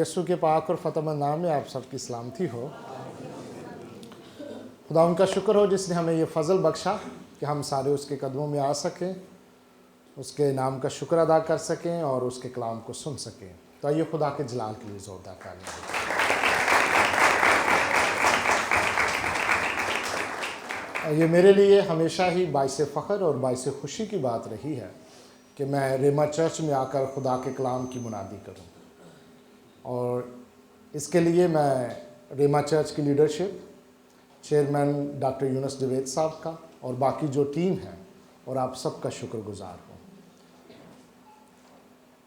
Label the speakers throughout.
Speaker 1: यीशु के पाक और फ़तेहमंद नाम में आप सबकी सलामती हो। खुदा उनका शुक्र हो जिसने हमें ये फ़ज़ल बख्शा कि हम सारे उसके कदमों में आ सकें, उसके नाम का शुक्र अदा कर सकें और उसके कलाम को सुन सकें। तो आइए खुदा के जलाल के लिए ज़ोरदार तालियां दें। ये मेरे लिए हमेशा ही बाइस फ़ख्र और बाइस खुशी की बात रही है कि मैं रेमा चर्च में आकर खुदा के कलाम की मुनादी करूं, और इसके लिए मैं रेमा चर्च की leadership, chairman doctor Yunus Javed साहब का और बाकी जो टीम है और आप सबका शुक्रगुजार हूँ।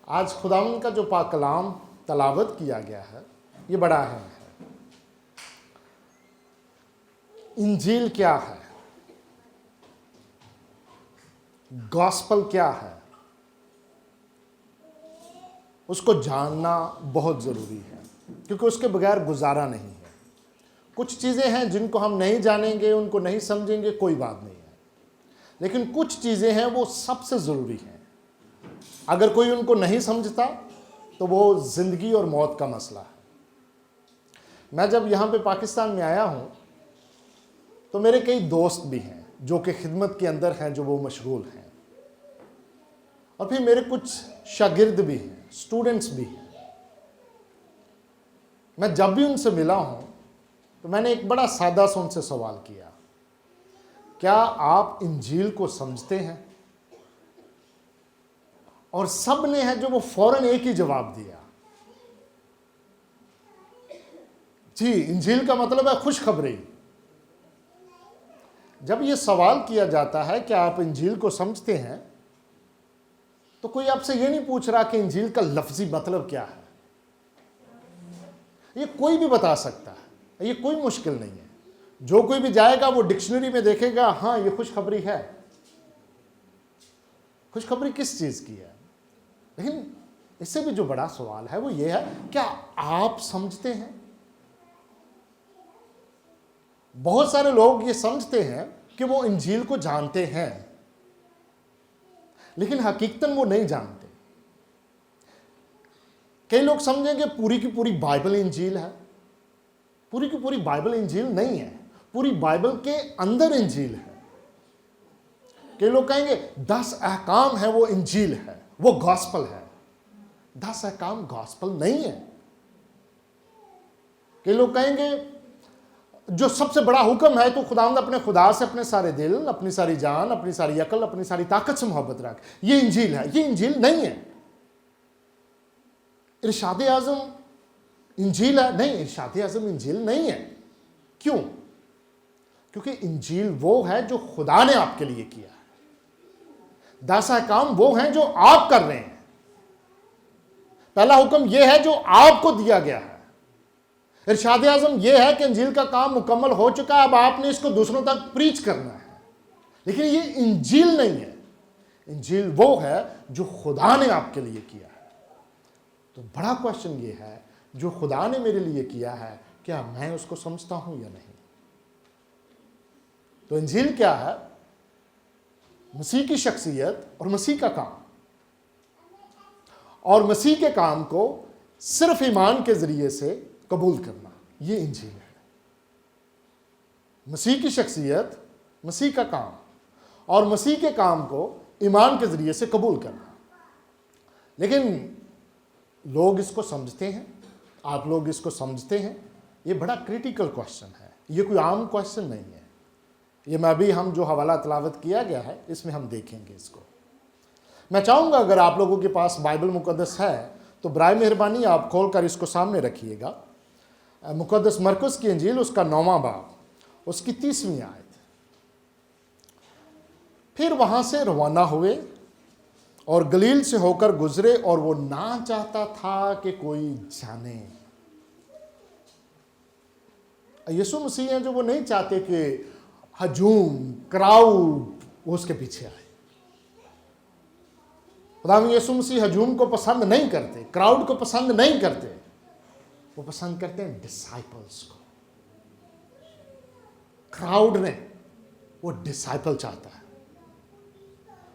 Speaker 1: आज खुदावंद का जो पाक कलाम तलावत किया गया है ये बड़ा अहम है। इंजील क्या है, गॉस्पल क्या है, उसको जानना बहुत ज़रूरी है, क्योंकि उसके बगैर गुजारा नहीं है। कुछ चीज़ें हैं जिनको हम नहीं जानेंगे, उनको नहीं समझेंगे, कोई बात नहीं है, लेकिन कुछ चीज़ें हैं वो सबसे ज़रूरी हैं। अगर कोई उनको नहीं समझता तो वो ज़िंदगी और मौत का मसला है। मैं जब यहाँ पे पाकिस्तान में आया हूँ तो मेरे कई दोस्त भी हैं जो कि खिदमत के अंदर हैं, जो वो मशगूल हैं, और फिर मेरे कुछ शागिर्द भी हैं, स्टूडेंट्स भी हैं। मैं जब भी उनसे मिला हूँ तो मैंने एक बड़ा सादा सा उनसे सवाल किया, क्या आप इंजील को समझते हैं? और सब ने है जो वो फौरन एक ही जवाब दिया, जी इंजील का मतलब है खुशखबरी। जब ये सवाल किया जाता है कि आप इंजील को समझते हैं, तो कोई आपसे ये नहीं पूछ रहा कि इंजील का लफ्जी मतलब क्या है। ये कोई भी बता सकता है, ये कोई मुश्किल नहीं है। जो कोई भी जाएगा वो डिक्शनरी में देखेगा, हाँ ये खुशखबरी है। खुशखबरी किस चीज की है? लेकिन इससे भी जो बड़ा सवाल है वो ये है, क्या आप समझते हैं? बहुत सारे लोग ये समझते हैं कि वो इंजील को जानते हैं, लेकिन हकीकतन वो नहीं जानते। कई लोग समझेंगे पूरी की पूरी बाइबल इंजील है। पूरी की पूरी बाइबल इंजील नहीं है, पूरी बाइबल के अंदर इंजील है। कई लोग कहेंगे 10 अहकाम है वो इंजील है, वो गॉस्पल है। 10 अहकाम गॉस्पल नहीं है। कई लोग कहेंगे जो सबसे बड़ा हुक्म है तो खुदावंद अपने खुदा से अपने सारे दिल, अपनी सारी जान, अपनी सारी अकल, अपनी सारी ताकत से मोहब्बत रख, ये इंजील है। ये इंजील नहीं है। इरशाद आज़म इंजील है? नहीं, इरशाद आज़म इंजील नहीं है। क्यों? क्योंकि इंजील वो है जो खुदा ने आपके लिए किया है। 10 अहकाम वो हैं जो आप कर रहे हैं। पहला हुक्म यह है जो आपको दिया गया है। इरशाद आज़म यह है कि इंजील का काम मुकम्मल हो चुका है, अब आपने इसको दूसरों तक प्रीच करना है। लेकिन ये इंजील नहीं है। इंजील वो है जो खुदा ने आपके लिए किया है। तो बड़ा क्वेश्चन ये है, जो खुदा ने मेरे लिए किया है, क्या मैं उसको समझता हूं या नहीं? तो इंजील क्या है? मसीह की शख्सियत और मसीह का काम, और मसीह के काम को सिर्फ ईमान के जरिए से कबूल करना, ये इंजील है। मसीह की शख्सियत, मसीह का काम और मसीह के काम को ईमान के जरिए से कबूल करना। लेकिन लोग इसको समझते हैं, आप लोग इसको समझते हैं? ये बड़ा क्रिटिकल क्वेश्चन है, ये कोई आम क्वेश्चन नहीं है। ये मैं अभी हम जो हवाला तलावत किया गया है इसमें हम देखेंगे इसको। मैं चाहूँगा अगर आप लोगों के पास बाइबल मुकद्दस है तो बराए मेहरबानी आप खोल कर इसको सामने रखिएगा। मुकद्दस मरकुस की इंजील, उसका 9वां बाब, उसकी 30वीं आयत। फिर वहाँ से रवाना हुए और गलील से होकर गुजरे, और वो ना चाहता था कि कोई जाने। यीशु मसीह हैं जो वो नहीं चाहते कि हजूम, क्राउड वो उसके पीछे आए। खुदावंद यीशु मसीह हजूम को पसंद नहीं करते, क्राउड को पसंद नहीं करते। वो पसंद करते हैं डिसाइपल्स को। क्राउड ने वो डिसाइपल चाहता है,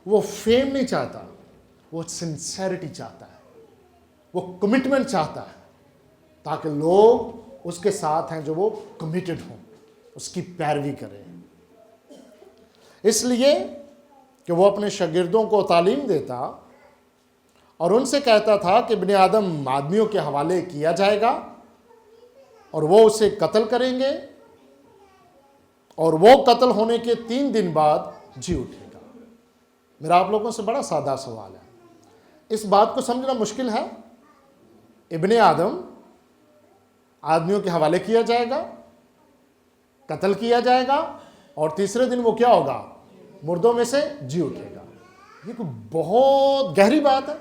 Speaker 1: वो फेम नहीं चाहता, वो सिंसेरिटी चाहता है, वो कमिटमेंट चाहता है। تاکہ لوگ اس کے ساتھ ہیں جو وہ کمیٹڈ ہوں، اس کی پیروی کریں۔ اس لیے کہ وہ اپنے شاگردوں کو تعلیم دیتا اور ان سے کہتا تھا کہ ابن آدم آدمیوں کے حوالے کیا جائے گا اور وہ اسے قتل کریں گے اور وہ قتل ہونے کے 3 دن بعد جی اٹھے گا۔ میرا آپ لوگوں سے بڑا سادہ سوال ہے، اس بات کو سمجھنا مشکل ہے؟ ابن آدم آدمیوں کے حوالے کیا جائے گا، قتل کیا جائے گا اور تیسرے دن وہ کیا ہوگا؟ مردوں میں سے جی اٹھے گا۔ یہ کوئی بہت گہری بات ہے۔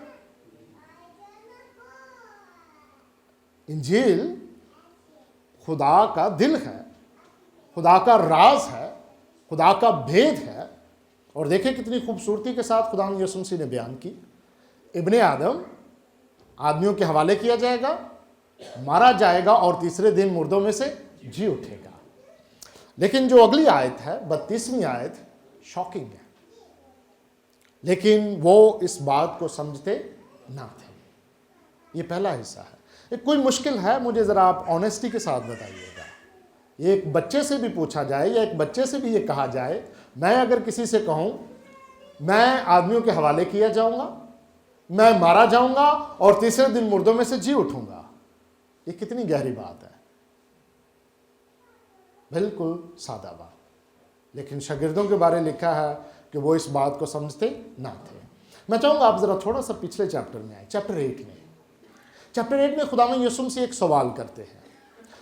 Speaker 1: انجیل خدا کا دل ہے، خدا کا راز ہے، خدا کا بھید ہے، اور دیکھیں کتنی خوبصورتی کے ساتھ خدا یسوع مسیح نے بیان کی۔ ابن آدم آدمیوں کے حوالے کیا جائے گا، مارا جائے گا اور تیسرے دن مردوں میں سے جی اٹھے گا۔ لیکن جو اگلی آیت ہے 32ویں آیت شاکنگ ہے، لیکن وہ اس بات کو سمجھتے نہ تھے۔ یہ پہلا حصہ ہے۔ یہ کوئی مشکل ہے؟ مجھے ذرا آپ آنیسٹی کے ساتھ بتائیے گا۔ یہ ایک بچے سے بھی پوچھا جائے یا ایک بچے سے بھی یہ کہا جائے، میں اگر کسی سے کہوں میں آدمیوں کے حوالے کیا جاؤں گا، میں مارا جاؤں گا اور تیسرے دن مردوں میں سے جی اٹھوں گا، یہ کتنی گہری بات ہے؟ بالکل سادہ بات، لیکن شاگردوں کے بارے لکھا ہے کہ وہ اس بات کو سمجھتے نہ تھے۔ میں چاہوں گا آپ ذرا تھوڑا سا پچھلے چیپٹر میں آئے، چیپٹر 8 میں۔ چیپٹر 8 میں خداوند یسوع مسیح ایک سوال کرتے ہیں۔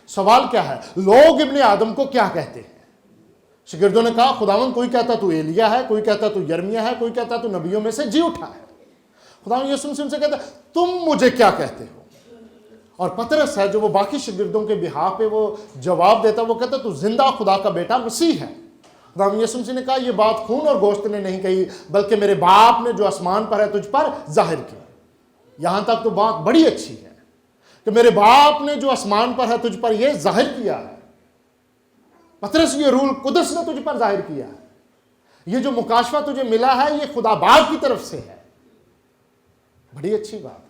Speaker 1: سوال کیا ہے؟ لوگ ابن آدم کو کیا کہتے ہیں؟ شاگردوں نے کہا خداوند کوئی کہتا تو ایلیا ہے، کوئی کہتا تو یرمیا ہے، کوئی کہتا تو نبیوں میں سے جی اٹھا ہے۔ خداوند یسوع مسیح ان سے کہتا ہے تم مجھے کیا کہتے ہو؟ اور پطرس ہے جو وہ باقی شاگردوں کے بہاف پہ وہ جواب دیتا، وہ کہتا تو زندہ خدا کا بیٹا مسیح ہے۔ خداوند یسوع مسیح نے کہا یہ بات خون اور گوشت نے نہیں کہی، بلکہ میرے باپ نے جو آسمان پر ہے تجھ پر ظاہر کی۔ یہاں تک تو بات بڑی اچھی ہے کہ میرے باپ نے جو آسمان پر ہے تجھ پر یہ ظاہر کیا ہے۔ پطرس یہ روح القدس نے تجھ پر ظاہر کیا ہے، یہ جو مکاشفہ تجھے ملا ہے یہ خدا باپ کی طرف سے ہے۔ بڑی اچھی بات ہے۔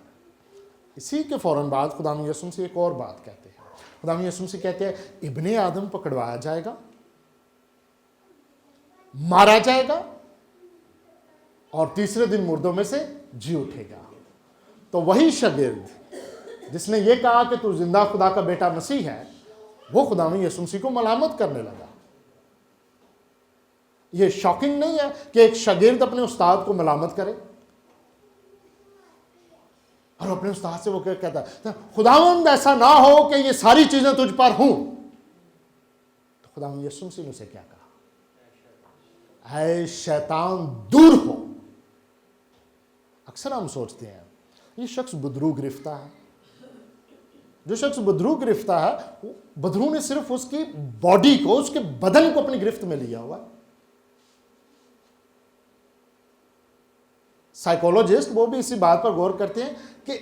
Speaker 1: اسی کے فوراً بعد خداوند یسوع سے ایک اور بات کہتے ہیں۔ خداوند یسوع سے کہتے ہیں ابن آدم پکڑوایا جائے گا، مارا جائے گا اور تیسرے دن مردوں میں سے جی اٹھے گا۔ تو وہی شاگرد جس نے یہ کہا کہ تو زندہ خدا کا بیٹا مسیح ہے، وہ خداوند یسوع مسیح کو ملامت کرنے لگا۔ یہ شاکنگ نہیں ہے کہ ایک شاگرد اپنے استاد کو ملامت کرے؟ اور اپنے استاد سے وہ کہتا ہے خداوند ایسا نہ ہو کہ یہ ساری چیزیں تجھ پر ہوں۔ تو خداوند یسوع مسیح نے اسے کیا کہا؟ اے شیطان دور ہو۔ اکثر ہم سوچتے ہیں یہ شخص بدرو گرفتہ ہے۔ جو شخص بدرو گرفتہ ہے، بدرو نے صرف اس کی باڈی کو، اس کے بدن کو اپنی گرفت میں لیا ہوا ہے۔ سائیکولوجسٹ وہ بھی اسی بات پر غور کرتے ہیں کہ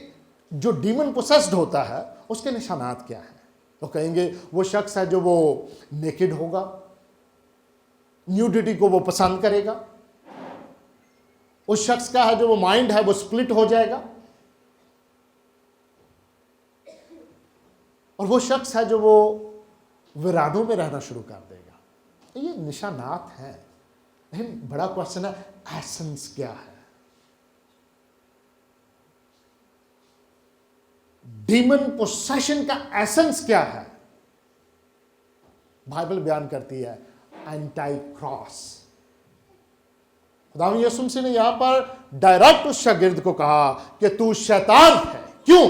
Speaker 1: جو ڈیمن پوسیسڈ ہوتا ہے اس کے نشانات کیا ہیں۔ تو کہیں گے وہ شخص ہے جو وہ نیکڈ ہوگا، نیوڈیٹی کو وہ پسند کرے گا۔ اس شخص کا ہے جو وہ مائنڈ ہے وہ سپلٹ ہو جائے گا، اور وہ شخص ہے جو وہ ویرانوں میں رہنا شروع کر دے گا۔ یہ نشانات ہیں، لیکن بڑا کوشچن ہے ایسنس کیا ہے؟ ڈیمن پوسیشن کا ایسنس کیا ہے؟ بائبل بیان کرتی ہے اینٹائی کراس۔ خداوند یسوع مسیح نے یہاں پر ڈائریکٹ اس شاگرد کو کہا کہ تو شیطان ہے۔ کیوں؟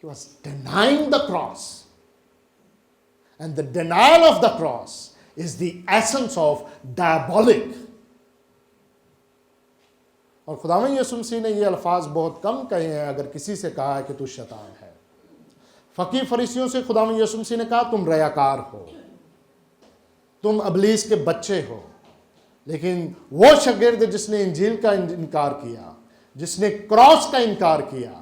Speaker 1: He was denying the cross. And the denial of the cross is the essence of diabolic. اور خداوند یسوع مسیح نے یہ الفاظ بہت کم کہے ہیں اگر کسی سے کہا ہے کہ تو شیطان ہے۔ فقیہ فریسیوں سے خداوند یسوع مسیح نے کہا تم ریاکار ہو، تم ابلیس کے بچے ہو۔ لیکن وہ شاگرد جس نے انجیل کا انکار کیا، جس نے کراس کا انکار کیا،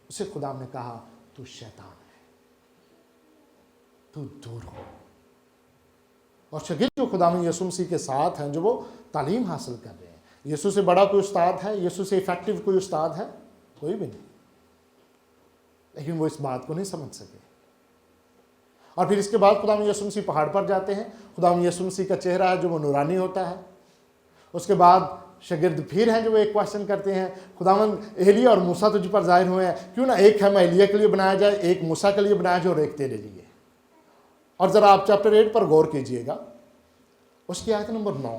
Speaker 1: اسے خدا نے کہا تو شیطان ہے، تو دور ہو۔ اور شاگرد جو خداوند یسوع مسیح کے ساتھ ہیں، جو وہ تعلیم حاصل کر رہے ہیں، یسوع سے بڑا کوئی استاد ہے؟ یسوع سے افیکٹو کوئی استاد ہے؟ کوئی بھی نہیں۔ لیکن وہ اس بات کو نہیں سمجھ سکے. اور پھر اس کے بعد خداوند یسوع مسیح پہاڑ پر جاتے ہیں. خداوند یسوع مسیح کا چہرہ ہے جو وہ نورانی ہوتا ہے. اس کے بعد شاگرد پھر ہیں جو وہ ایک کوشچن کرتے ہیں, خداوند ایلیا اور موسیٰ تجھ پر ظاہر ہوئے ہیں, کیوں نہ ایک خیمہ ایلیا کے لیے بنایا جائے, ایک موسیٰ کے لیے بنایا جائے اور ایک تیرے لیے. اور ذرا آپ چیپٹر 8 پر غور کیجئے گا, اس کی آیت نمبر 9.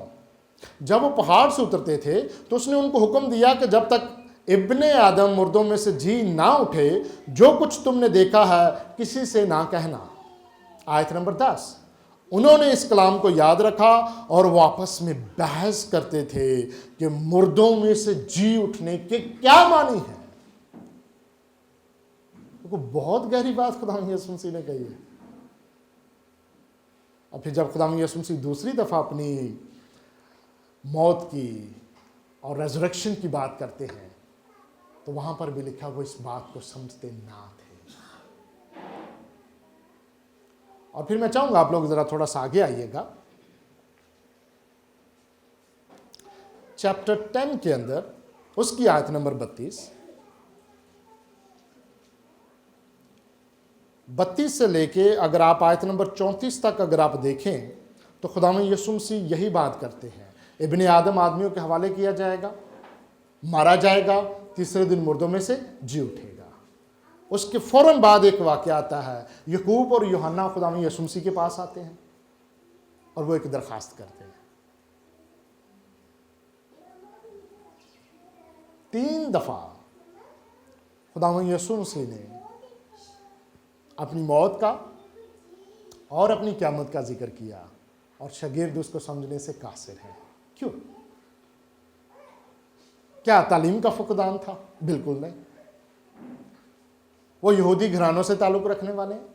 Speaker 1: جب وہ پہاڑ سے اترتے تھے تو اس نے ان کو حکم دیا کہ جب تک ابن آدم مردوں میں سے جی نہ اٹھے, جو کچھ تم نے دیکھا ہے کسی سے نہ کہنا. آیت نمبر 10. انہوں نے اس کلام کو یاد رکھا اور وہ آپس میں بحث کرتے تھے کہ مردوں میں سے جی اٹھنے کے کیا معنی ہے. بہت گہری بات خداوند یسوع مسیح نے کہی ہے. اور پھر جب خداوند یسوع مسیح دوسری دفعہ اپنی موت کی اور ریزریکشن کی بات کرتے ہیں تو وہاں پر بھی لکھا وہ اس بات کو سمجھتے نہ تھے. اور پھر میں چاہوں گا آپ لوگ ذرا تھوڑا سا آگے آئیے گا. چیپٹر 10 کے اندر اس کی آیت نمبر 32 سے لے کے اگر آپ آیت نمبر 34 تک اگر آپ دیکھیں تو خداوند یسوع مسیح یہی بات کرتے ہیں. ابن آدم آدمیوں کے حوالے کیا جائے گا, مارا جائے گا, تیسرے دن مردوں میں سے جی اٹھے گا. اس کے فوراً بعد ایک واقعہ آتا ہے. یعقوب اور یوحنا خداوند یسوع مسیح کے پاس آتے ہیں اور وہ ایک درخواست کرتے ہیں. 3 دفعہ خداوند یسوع مسیح نے اپنی موت کا اور اپنی قیامت کا ذکر کیا اور شاگرد اس کو سمجھنے سے قاصر ہیں. کیوں؟ کیا تعلیم کا فقدان تھا؟ بالکل نہیں. وہ یہودی گھرانوں سے تعلق رکھنے والے ہیں,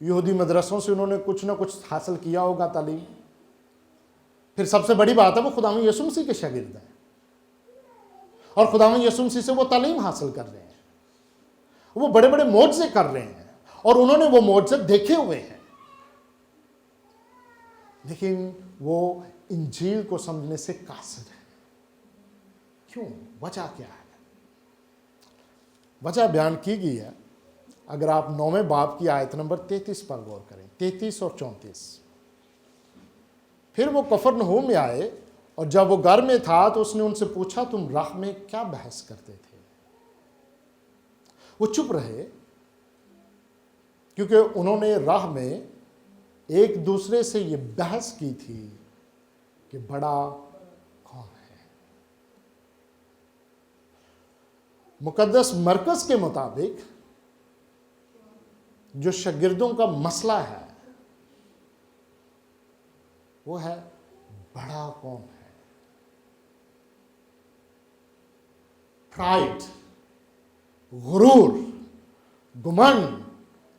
Speaker 1: یہودی مدرسوں سے انہوں نے کچھ نہ کچھ حاصل کیا ہوگا تعلیم. پھر سب سے بڑی بات ہے وہ خداوند یسوع مسیح کے شاگرد ہیں اور خداوند یسوع مسیح سے وہ تعلیم حاصل کر رہے ہیں. وہ بڑے بڑے معجزے کر رہے ہیں اور انہوں نے وہ معجزے دیکھے ہوئے ہیں, لیکن وہ انجیل کو سمجھنے سے قاصر ہیں. کیوں؟ وجہ کیا ہے؟ وجہ بیان کی گئی ہے. اگر آپ 9ویں باب کی آیت نمبر 33 پر غور کریں, 33 اور 34. پھر وہ کفرنہوم میں آئے اور جب وہ گھر میں تھا تو اس نے ان سے پوچھا تم راہ میں کیا بحث کرتے تھے. وہ چپ رہے کیونکہ انہوں نے راہ میں ایک دوسرے سے یہ بحث کی تھی کہ بڑا کون ہے. مقدس مرکز کے مطابق جو شاگردوں کا مسئلہ ہے وہ ہے بڑا کون ہے. پرائڈ, غرور, گمنڈ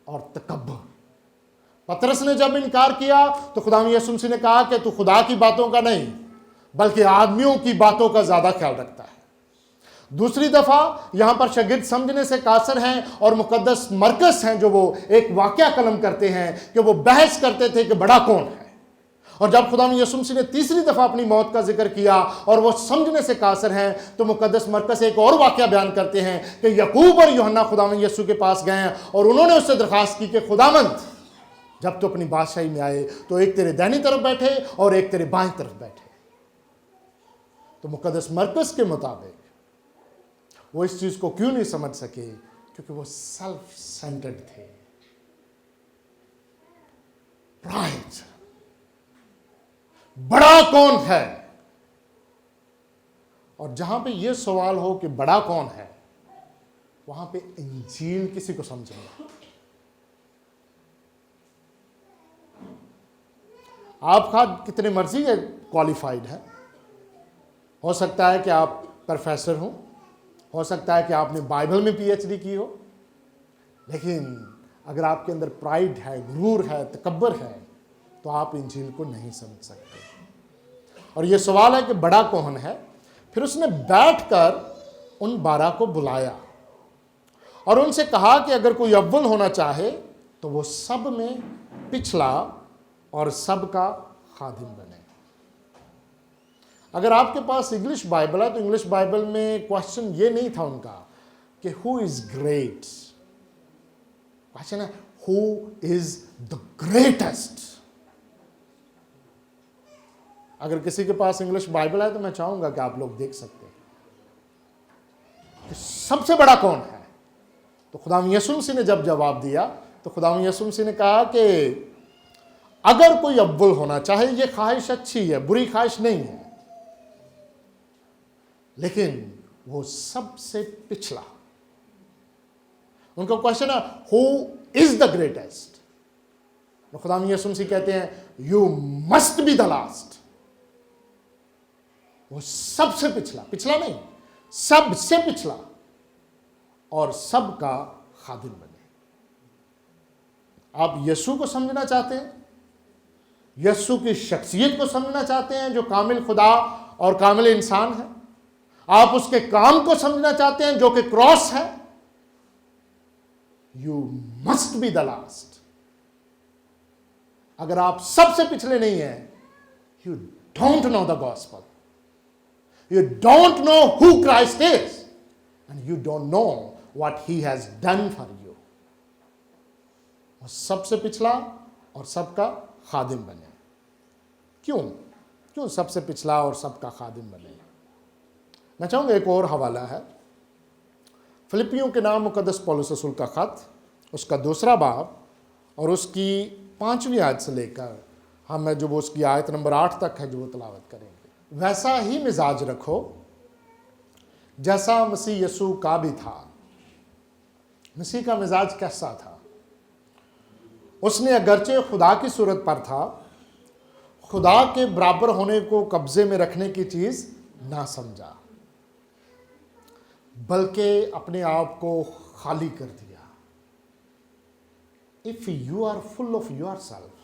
Speaker 1: اور تکبر. پطرس نے جب انکار کیا تو خداوند یسوع مسیح نے کہا کہ تو خدا کی باتوں کا نہیں بلکہ آدمیوں کی باتوں کا زیادہ خیال رکھتا ہے. دوسری دفعہ یہاں پر شاگرد سمجھنے سے قاصر ہیں اور مقدس مرکز ہیں جو وہ ایک واقعہ قلم کرتے ہیں کہ وہ بحث کرتے تھے کہ بڑا کون ہے. اور جب خداوند یسوع مسیح نے تیسری دفعہ اپنی موت کا ذکر کیا اور وہ سمجھنے سے قاصر ہیں تو مقدس مرکز ایک اور واقعہ بیان کرتے ہیں کہ یعقوب اور یوحنا خداوند یسوع کے پاس گئے اور انہوں نے اس سے درخواست کی کہ خداوند جب تو اپنی بادشاہی میں آئے تو ایک تیرے دائنی طرف بیٹھے اور ایک تیرے بائیں طرف بیٹھے. تو مقدس مرکز کے مطابق وہ اس چیز کو کیوں نہیں سمجھ سکے؟ کیونکہ وہ سیلف سینٹرڈ تھے. پرائڈ, بڑا کون ہے. اور جہاں پہ یہ سوال ہو کہ بڑا کون ہے وہاں پہ انجیل کسی کو سمجھ نہیں. آپ کتنے مرضی کوالیفائڈ ہیں, ہو سکتا ہے کہ آپ پروفیسر ہوں, ہو سکتا ہے کہ آپ نے بائبل میں پی ایچ ڈی کی ہو, لیکن اگر آپ کے اندر پرائڈ ہے, غرور ہے, تکبر ہے تو آپ انجیل کو نہیں سمجھ سکتے. اور یہ سوال ہے کہ بڑا کون ہے. پھر اس نے بیٹھ کر ان 12 کو بلایا اور ان سے کہا کہ اگر کوئی اول ہونا چاہے تو وہ سب میں پچھلا اور سب کا خادم بنے. اگر آپ کے پاس انگلش بائبل ہے تو انگلش بائبل میں کوشچن یہ نہیں تھا ان کا کہ ہو از گریٹ, क्वेश्चन है हु इज द ग्रेटेस्ट। अगर किसी के पास इंग्लिश बाइबल है तो मैं चाहूंगा कि आप लोग देख सकते हैं कि सबसे बड़ा कौन है। तो खुदावंद यीशु मसीह ने जब जवाब दिया तो खुदावंद यीशु मसीह ने कहा कि अगर कोई अव्वल होना चाहे, ये ख्वाहिश अच्छी है, बुरी ख्वाहिश नहीं है, लेकिन वो सबसे पिछला। उनका क्वेश्चन है हु इज द ग्रेटेस्ट। तो खुदावंद यीशु मसीह कहते हैं you must be the last. वो सबसे पिछला, पिछला नहीं, सबसे पिछला और सबका खादिम बने। आप यीशु को समझना चाहते हैं, यीशु की शख्सियत को समझना चाहते हैं जो कामिल खुदा और कामिल इंसान है, आप उसके काम को समझना चाहते हैं जो कि क्रॉस है, you must be the last. अगर आप सबसे पिछले नहीं हैं, you don't know the gospel, you don't know who Christ is, and you don't know what he has done for you. वो सबसे पिछला और सबका खादिम बने। क्यों सबसे पिछला और सबका खादिम बने? मैं चाहूंगा एक और हवाला है, फिलिपियों के नाम मुकद्दस पौलुस रसूल का खत, उसका 2 बाब और उसकी 5वीं आयत से लेकर हम जो वो उसकी आयत नंबर 8 तक है जो वो तलावत करेंगे। वैसा ही मिजाज रखो जैसा मसीह यीशु का भी था। मसीह का मिजाज कैसा था? उसने अगरचे खुदा की सूरत पर था, खुदा के बराबर होने को कब्जे में रखने की चीज ना समझा, बल्कि अपने आप को खाली कर दिया। If you are full of your self,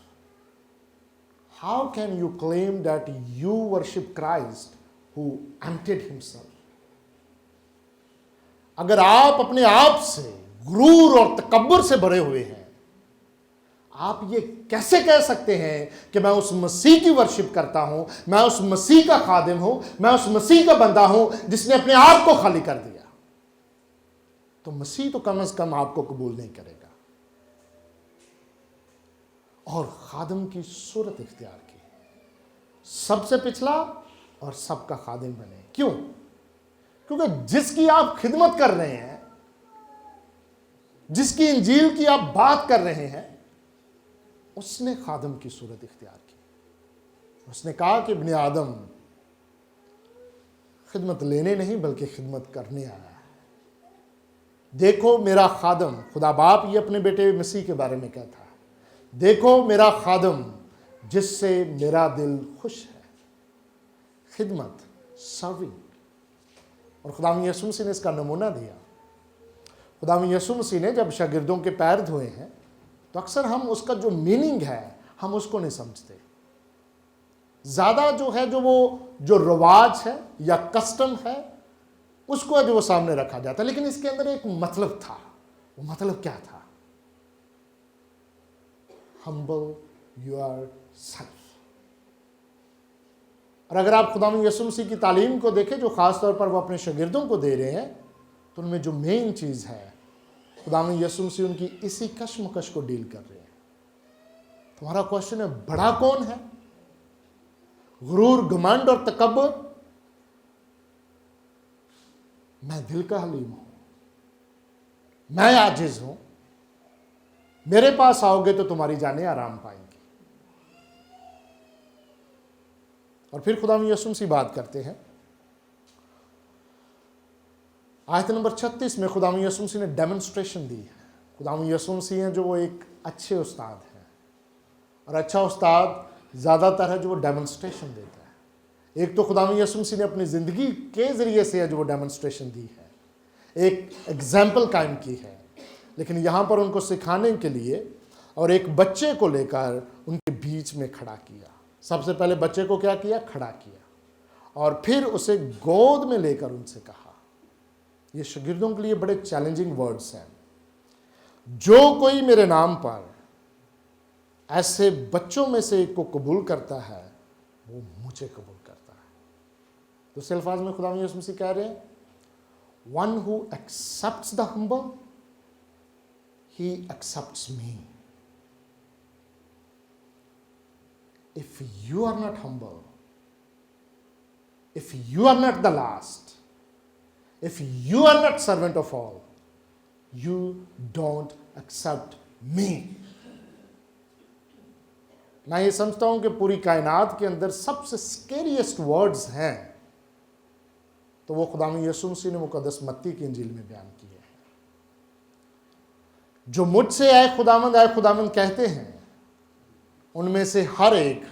Speaker 1: how can you claim that you worship Christ who emptied himself? अगर आप अपने आप से गुरूर और तकब्बुर से भरे हुए हैं, आप ये कैसे कह सकते हैं कि मैं उस मसीह की वर्शिप करता हूं, मैं उस मसीह का खादिम हूं, मैं उस मसीह का बंदा हूं जिसने अपने आप को खाली कर दिया? तो मसीह तो कम से कम आपको कबूल नहीं करेगा और खादिम की सूरत इख्तियार की, सबसे पिछला और सबका खादिम बने। क्यों? क्योंकि जिसकी आप खिदमत कर रहे हैं, जिसकी इंजील की आप बात कर रहे हैं, उसने खादिम की सूरत इख्तियार की। उसने कहा कि इब्ने आदम खिदमत लेने नहीं बल्कि खिदमत करने आया है। देखो मेरा खादिम, खुदा बाप ये अपने बेटे मसीह के बारे में कहता है, देखो मेरा खादिम जिससे मेरा दिल खुश है। खिदमत, सर्विंग। और खुदावंद यीशु मसीह ने इसका नमूना दिया। खुदावंद यीशु मसीह ने जब शागिर्दों के पैर धोए हैं तो अक्सर हम उसका जो मीनिंग है हम उसको नहीं समझते। ज़्यादा जो है जो रवाज है या कस्टम है उसको जो वो सामने रखा जाता है, लेकिन इसके अंदर एक मतलब था। वो मतलब क्या था? Humble yourself। और अगर आप खुदावंद यीशु मसीह की तालीम को देखें जो खास तौर पर वो अपने शागिर्दों को दे रहे हैं, तो उनमें जो मेन चीज है, खुदावंद यीशु मसीह उनकी इसी कश्मकश को डील कर रहे हैं। तुम्हारा क्वेश्चन है बड़ा कौन है? गुरूर, घमंड और तकब्बुर? मैं दिल का हलीम हूं, मैं आजिज हूं, मेरे पास आओगे तो तुम्हारी जानें आराम पाएंगी। और फिर खुदावंद यीशु मसीह बात करते हैं आयत नंबर 36 में। खुदावंद यीशु मसीह ने डेमोन्स्ट्रेशन दी है। खुदावंद यीशु मसीह हैं जो वो एक अच्छे उस्ताद हैं, और अच्छा उस्ताद ज़्यादातर है जो वो डेमोन्स्ट्रेशन देता है। एक तो खुदावंद यीशु मसीह ने अपनी ज़िंदगी के ज़रिए से है जो वो डेमोन्स्ट्रेशन दी है, एक एग्जाम्पल कायम की है। लेकिन यहाँ पर उनको सिखाने के लिए और एक बच्चे को लेकर उनके बीच में खड़ा किया। सबसे पहले बच्चे को क्या किया? खड़ा किया, और फिर उसे गोद में लेकर उनसे कहा। ये शागिर्दों के लिए बड़े चैलेंजिंग वर्ड्स हैं। जो कोई मेरे नाम पर ऐसे बच्चों में से एक को कबूल करता है वो मुझे कबूल करता है। दूसरे अल्फाज में खुदावंद यीशु मसीह कह रहे हैं, one who accepts the humble He accepts me. If you are not humble, if you are not the last, if you are not servant of all, you don't accept me. मैं ये समझता हूं कि पूरी कायनात के अंदर सबसे स्केरियस्ट वर्ड्स हैं तो वो खुदावंद यीशु मसीह ने मुकद्दस मत्ती की इंजील में बयान किए हैं। जो मुझसे आए खुदावंद कहते हैं, उनमें से हर एक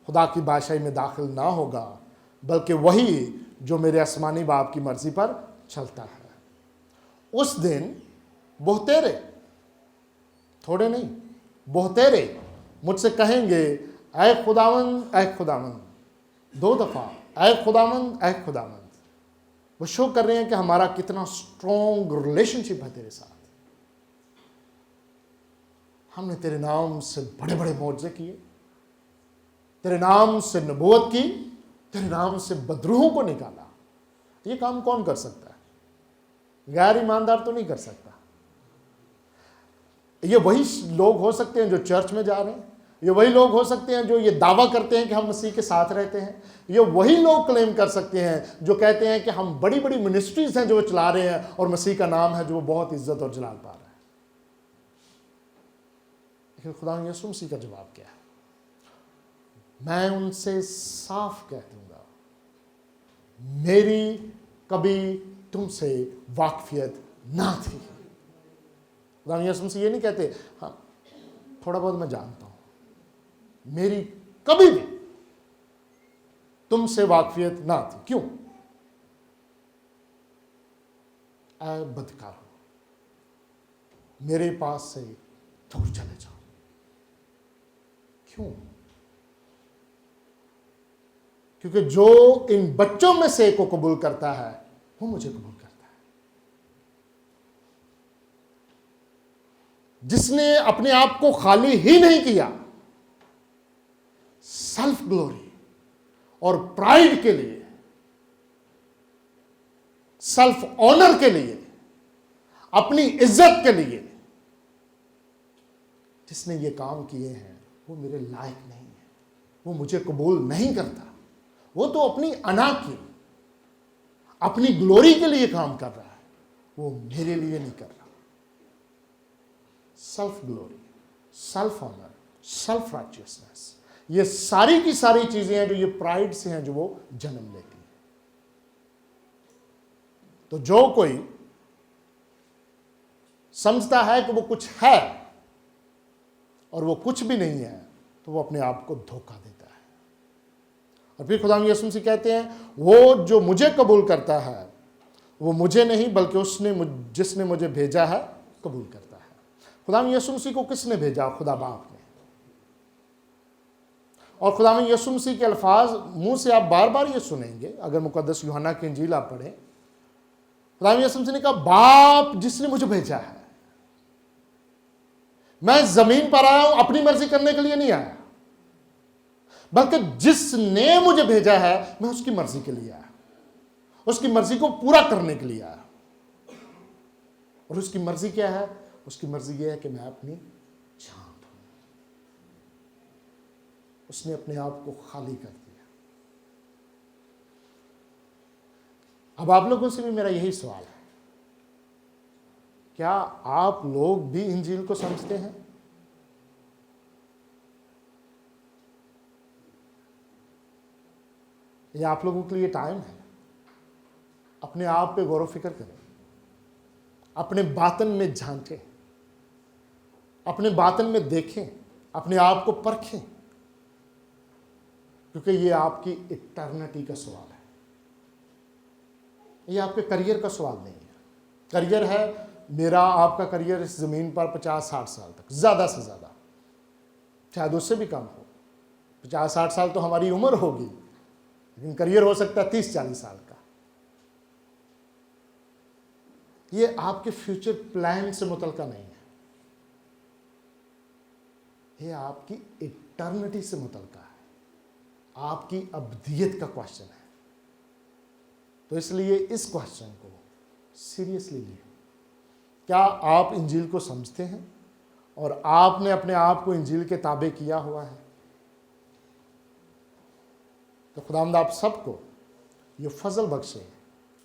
Speaker 1: खुदा की बादशाही में दाखिल ना होगा, बल्कि वही जो मेरे आसमानी बाप की मर्जी पर चलता है। उस दिन बहुतेरे, थोड़े नहीं, बहुतेरे मुझसे कहेंगे, ऐ खुदावंद, ऐ खुदावंद। 2 दफा ऐ खुदावंद, ऐ खुदावंद। वो शो कर रहे हैं कि हमारा कितना स्ट्रॉन्ग रिलेशनशिप है तेरे साथ। हमने तेरे नाम से बड़े बड़े मौजज़े किए, तेरे नाम से नबूवत की, तेरे नाम से बदरूहों को निकाला। ये काम कौन कर सकता है? गैर ईमानदार तो नहीं कर सकता। ये वही लोग हो सकते हैं जो चर्च में जा रहे हैं, ये वही लोग हो सकते हैं जो ये दावा करते हैं कि हम मसीह के साथ रहते हैं, ये वही लोग क्लेम कर सकते हैं जो कहते हैं कि हम बड़ी बड़ी मिनिस्ट्रीज हैं जो वो चला रहे हैं और मसीह का नाम है जो वो बहुत इज्जत और जलाल पा रहा है। लेकिन खुदा यीशु मसीह का जवाब क्या है? मैं उनसे साफ कह दूंगा, मेरी कभी तुमसे वाकफियत ना थी। खुदा यीशु मसीह ये नहीं कहते हाँ थोड़ा बहुत मैं जानता हूं, मेरी कभी भी तुमसे वाकफियत ना थी। क्यों? ऐ बदकार हो, मेरे पास से दूर चले जाओ। क्यों? क्योंकि जो इन बच्चों में से को कबूल करता है वो मुझे कबूल करता है। जिसने अपने आप को खाली ही नहीं किया, सेल्फ ग्लोरी और प्राइड के लिए, सेल्फ ऑनर के लिए, अपनी इज्जत के लिए, जिसने ये काम किए हैं वो मेरे लायक नहीं है, वो मुझे कबूल नहीं करता। वो तो अपनी अना की, अपनी ग्लोरी के लिए काम कर रहा है, वो मेरे लिए नहीं कर रहा। Self glory, self honour, self righteousness, ये सारी की सारी चीजें हैं जो ये प्राइड से हैं जो वो जन्म लेती हैं। तो जो कोई समझता है कि वो कुछ है और वो कुछ भी नहीं है, तो वो अपने आप को धोखा देता है। और फिर खुदा यीशु मसीह कहते हैं, वो जो मुझे कबूल करता है वो मुझे नहीं बल्कि उसने जिसने मुझे भेजा है कबूल करता है। खुदा यीशु मसीह को किसने भेजा? खुदा बाप ने। और खुदा यीशु मसीह के अल्फाज मुंह से आप बार बार ये सुनेंगे, अगर मुकद्दस यूहन्ना की इंजील आप पढ़ें, खुदा यीशु मसीह ने कहा, बाप जिसने मुझे भेजा है। मैं जमीन पर आया हूं अपनी मर्जी करने के लिए नहीं आया, बल्कि जिसने मुझे भेजा है मैं उसकी मर्जी के लिए आया, उसकी मर्जी को पूरा करने के लिए आया। और उसकी मर्जी क्या है? उसकी मर्जी यह है कि मैं अपनी जान दूं। उसने अपने आप को खाली कर दिया। अब आप लोगों से भी मेरा यही सवाल है, क्या आप लोग भी इंजील को समझते हैं? ये आप लोगों के लिए टाइम है, अपने आप पे गौर फिक्र करें, अपने बातन में झांकें, अपने बातन में देखें, अपने आप को परखें, क्योंकि ये आपकी इटर्निटी का सवाल है। ये आपके करियर का सवाल नहीं है। करियर है मेरा, आपका करियर इस ज़मीन पर 50-60 साल तक, ज़्यादा से ज़्यादा, शायद उससे भी कम हो। 50-60 साल तो हमारी उम्र होगी, लेकिन करियर हो सकता है 30-40 साल का। ये आपके फ्यूचर प्लान से मुतल्का नहीं है, ये आपकी इटर्निटी से मुतल्का है, आपकी अब्दियत का क्वेश्चन है। तो इसलिए इस क्वेश्चन को सीरियसली लिए, کیا آپ انجیل کو سمجھتے ہیں اور آپ نے اپنے آپ کو انجیل کے تابع کیا ہوا ہے؟ تو خداوند آپ سب کو یہ فضل بخشے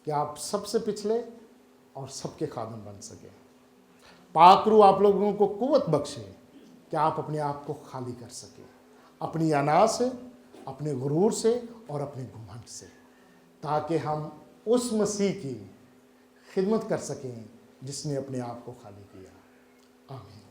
Speaker 1: کہ آپ سب سے پچھلے اور سب کے خادم بن سکیں۔ پاک روح آپ لوگوں کو قوت بخشے کہ آپ اپنے آپ کو خالی کر سکیں، اپنی انا سے، اپنے غرور سے اور اپنے گھمنڈ سے، تاکہ ہم اس مسیح کی خدمت کر سکیں جس نے اپنے آپ کو خالی کیا۔ آمین۔